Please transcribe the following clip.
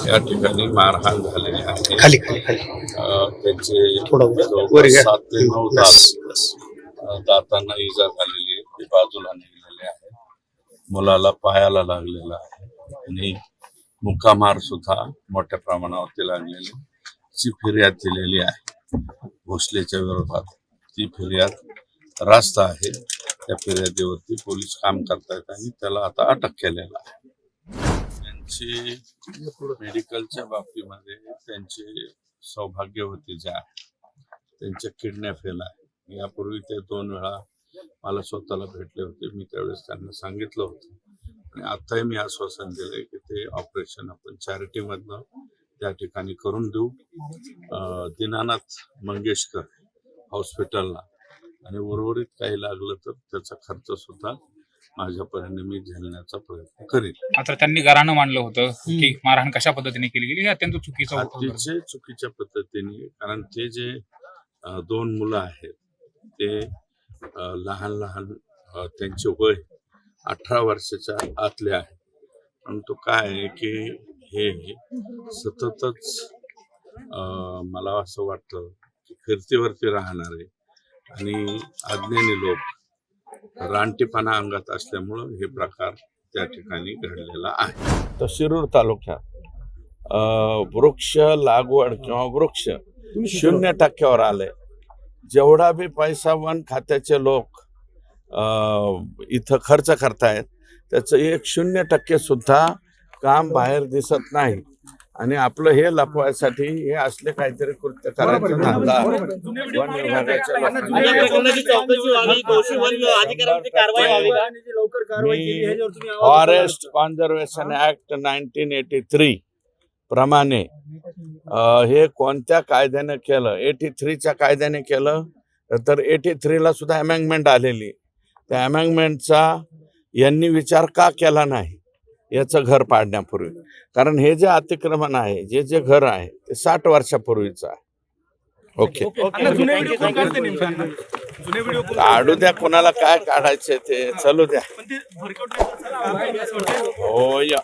या ठिकाणी मारहाण झालेली आहे. खाली खाली खाली त्यांचे थोडं वर जवळपास घ्या. 7 ते 9 दातांना इजा झालेली आहे, ती बाजूला निघलेली आहे. मुलाला पायाला लागलेला आहे आणि मुक्कामार सुद्धा मोठ्या प्रमाणावरती लागलेली ची फिर्याद दिलेली आहे भोसलेच्या विरोधात. ती फिर्याद रास्त आहे. त्या फिर्यादीवरती पोलीस काम करतायत आणि त्याला आता अटक केलेला आहे. त्यांची मेडिकलच्या बाबतीमध्ये त्यांचे सौभाग्यवती जे आहे त्यांच्या किडन्या फेल आहे. यापूर्वी ते 2 वेळा मला स्वतःला भेटले होते. मी त्यावेळेस त्यांना सांगितलं होतं आणि आताही मी आश्वासन दिलंय की ते ऑपरेशन आपण चॅरिटीमधनं त्या ठिकाणी करून देऊ, दीनानाथ मंगेशकर हॉस्पिटलला, आणि उर्वरित काही लागलं तर त्याचा खर्च सुद्धा माझ्या परीने मी झेलण्याचा प्रयत्न करीन. मात्र त्यांनी गाऱ्हाणं मांडलं होतं की मारहाण कशा पद्धतीने केली गेली हे अत्यंत चुकीचं होतं. अतिशय चुकीच्या पद्धतीने, कारण ते जे 2 मुलं आहेत ते लहान लहान, त्यांचे वय 18 वर्षाच्या आतले आहे. परंतु काय आहे की हे सततच मला असं वाटतं की फिरतीवरती राहणारे आणि अज्ञानी लोक रानटीपणा अंगात असल्यामुळं हे प्रकार त्या ठिकाणी घडलेला आहे. तर शिरूर तालुक्यात वृक्ष लागवड किंवा वृक्ष 0% आले. जेवढा बी पैसा वन खात्याचे लोक इथं खर्च करतायत त्याचं 1% सुद्धा काम बाहेर दिसत नाही. आणि आपलं हे लपवायसाठी हे असले काहीतरी कृत्य करायचं धंदा वन विभागाच्या फॉरेस्ट कॉन्झर्वेशन ऍक्ट 1983 प्रमाणे हे कोणत्या कायद्याने केलं, 83च्या कायद्याने केलं, तर 83ला सुद्धा अमेंडमेंट आलेली. त्या अमेंडमेंटचा यांनी विचार का केला नाही याचं घर पाडण्यापूर्वी? कारण हे जे अतिक्रमण आहे, जे घर आहे ते 60 वर्षापूर्वीचं आहे. ओके, काढू द्या, कोणाला काय काढायचे ते चालू द्या. हो या